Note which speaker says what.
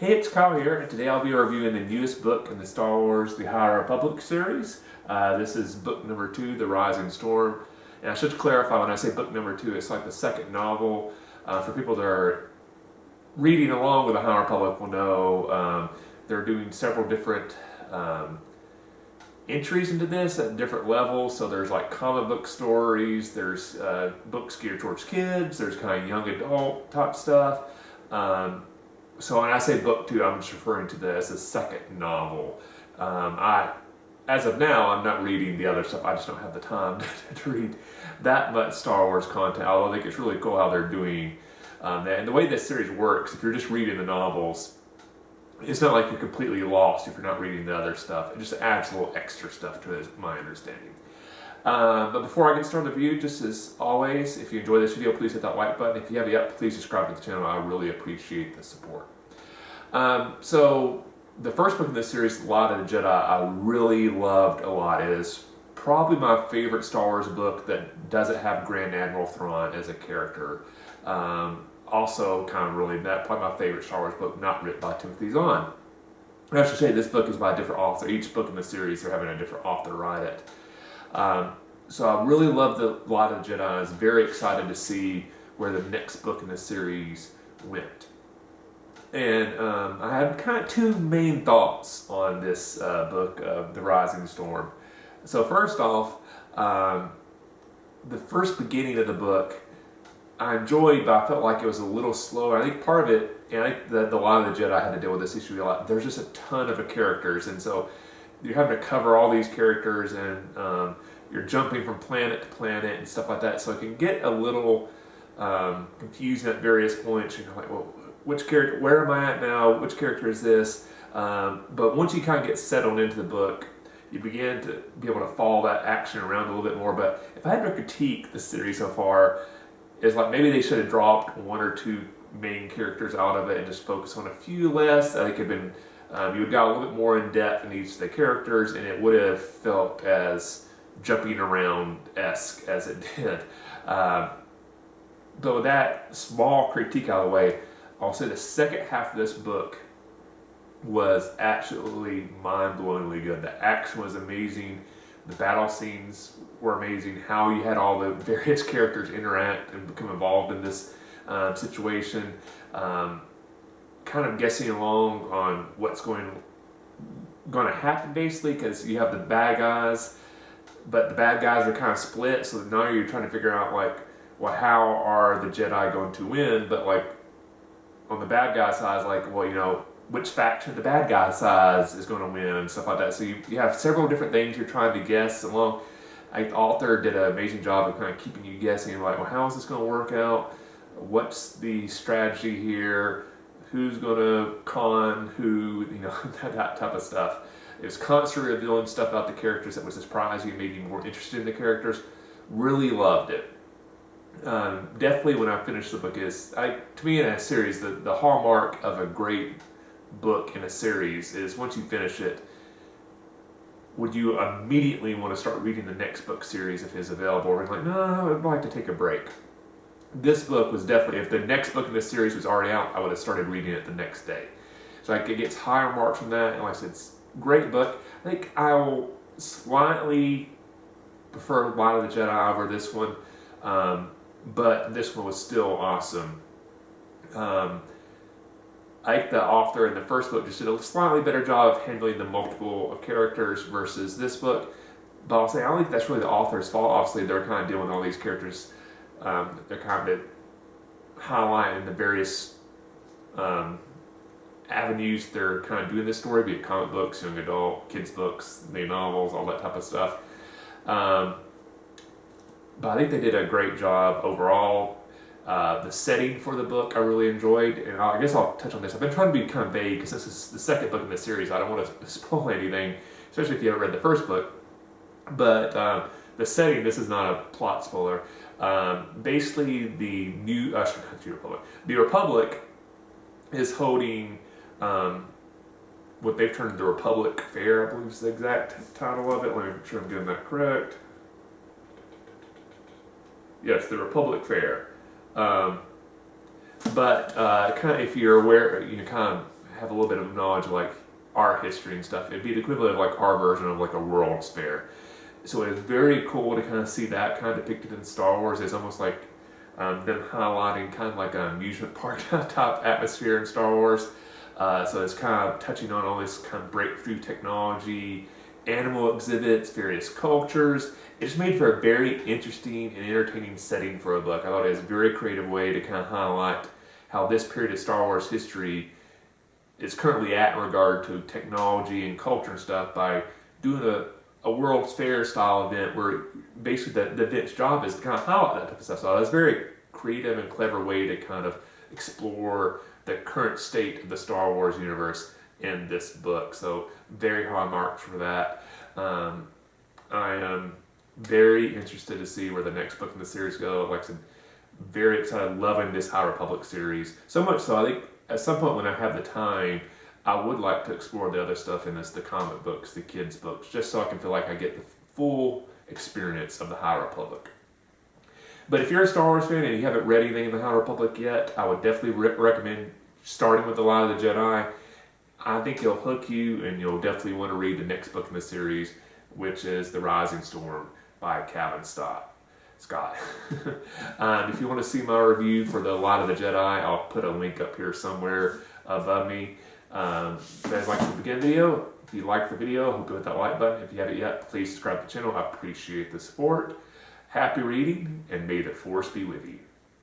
Speaker 1: Hey, it's Kyle here, and today I'll be reviewing the newest book in the Star Wars The High Republic series. This is book number 2, The Rising Storm. And I should clarify, when I say book number 2, it's like the second novel. For people that are reading along with The High Republic will know they're doing several different entries into this at different levels. So there's like comic book stories, there's books geared towards kids, there's kind of young adult type stuff. So when I say book 2, I'm just referring to this as the second novel. As of now, I'm not reading the other stuff. I just don't have the time to read that much Star Wars content, although I think it's really cool how they're doing that. And the way this series works, if you're just reading the novels, it's not like you're completely lost if you're not reading the other stuff. It just adds a little extra stuff to it, is my understanding. But before I get started with the review, just as always, if you enjoy this video, please hit that like button. If you haven't yet, please subscribe to the channel. I really appreciate the support. So the first book in this series, Lot of Jedi, I really loved a lot. It is probably my favorite Star Wars book that doesn't have Grand Admiral Thrawn as a character. Also, kind of really, probably my favorite Star Wars book not written by Timothy Zahn. I should say this book is by a different author. Each book in the series, they're having a different author write it. So I really love the Lot of Jedi. I was very excited to see where the next book in the series went. And I have kind of two main thoughts on this book of The Rising Storm. So first off, the first beginning of the book I enjoyed, but I felt like it was a little slower. I think part of it, and I think that a lot of the Jedi had to deal with this issue a lot, there's just a ton of characters, and so you're having to cover all these characters, and you're jumping from planet to planet and stuff like that, so it can get a little confusing at various points. You're like, well, which character, where am I at now? Which character is this? But once you kind of get settled into the book, you begin to be able to follow that action around a little bit more. But if I had to critique the series so far, it's like maybe they should have dropped one or two main characters out of it and just focus on a few less. I think it could have been, you would got a little bit more in depth in each of the characters, and it would have felt as jumping around-esque as it did. But with that small critique out of the way, I'll say the second half of this book was absolutely mind-blowingly good. The action was amazing. The battle scenes were amazing. How you had all the various characters interact and become involved in this situation. Kind of guessing along on what's going to happen, basically, because you have the bad guys, but the bad guys are kind of split. So now you're trying to figure out, like, well, how are the Jedi going to win? But like on the bad guy side, like, well, you know, which faction the bad guy side is going to win and stuff like that. So you have several different things you're trying to guess along. The author did an amazing job of kind of keeping you guessing, like, well, how is this going to work out? What's the strategy here? Who's going to con who? You know, that type of stuff. It was constantly revealing stuff about the characters that would surprise you, made you more interested in the characters. Really loved it. Definitely when I finished the book to me in a series, the hallmark of a great book in a series is once you finish it, would you immediately want to start reading the next book series if it's available, or like, no, I'd like to take a break. This book was definitely, if the next book in this series was already out, I would have started reading it the next day. So like, it gets higher marks from that, and like I said, it's a great book. I think I'll slightly prefer Lot of the Jedi over this one. But this one was still awesome. I think the author in the first book just did a slightly better job of handling the multiple of characters versus this book. But I'll say I don't think that's really the author's fault. Obviously, they're kind of dealing with all these characters. They're kind of highlighting the various avenues they're kind of doing this story, be it comic books, young adult, kids books, main novels, all that type of stuff. But I think they did a great job overall. The setting for the book I really enjoyed, and I guess I'll touch on this. I've been trying to be kind of vague because this is the second book in the series. I don't want to spoil anything, especially if you haven't read the first book. But the setting, this is not a plot spoiler. Basically, the Republic is holding what they've termed the Republic Fair, I believe is the exact title of it. Let me make sure I'm getting that correct. Yes, the Republic Fair. But kind of, if you're aware, you kind of have a little bit of knowledge of like our history and stuff, it'd be the equivalent of like our version of like a World's Fair. So it's very cool to kind of see that kind of depicted in Star Wars. It's almost like them highlighting kind of like an amusement park type atmosphere in Star Wars. So it's kind of touching on all this kind of breakthrough technology, animal exhibits, various cultures. It just made for a very interesting and entertaining setting for a book. I thought it was a very creative way to kind of highlight how this period of Star Wars history is currently at in regard to technology and culture and stuff by doing a World's Fair style event where basically the event's job is to kind of highlight that type of stuff. So it's a very creative and clever way to kind of explore the current state of the Star Wars universe in this book. So very high marks for that. I am very interested to see where the next book in the series go. Like I said, very excited, loving this High Republic series. So much so, I think at some point when I have the time, I would like to explore the other stuff in this, the comic books, the kids' books, just so I can feel like I get the full experience of the High Republic. But if you're a Star Wars fan and you haven't read anything in the High Republic yet, I would definitely recommend starting with The Lot of the Jedi. I think it'll hook you, and you'll definitely want to read the next book in the series, which is The Rising Storm by Cavan Scott. If you want to see my review for The Lot of the Jedi, I'll put a link up here somewhere above me. If you guys like the beginning video, if you like the video, I hope you hit that like button. If you haven't yet, please subscribe to the channel. I appreciate the support. Happy reading, and may the Force be with you.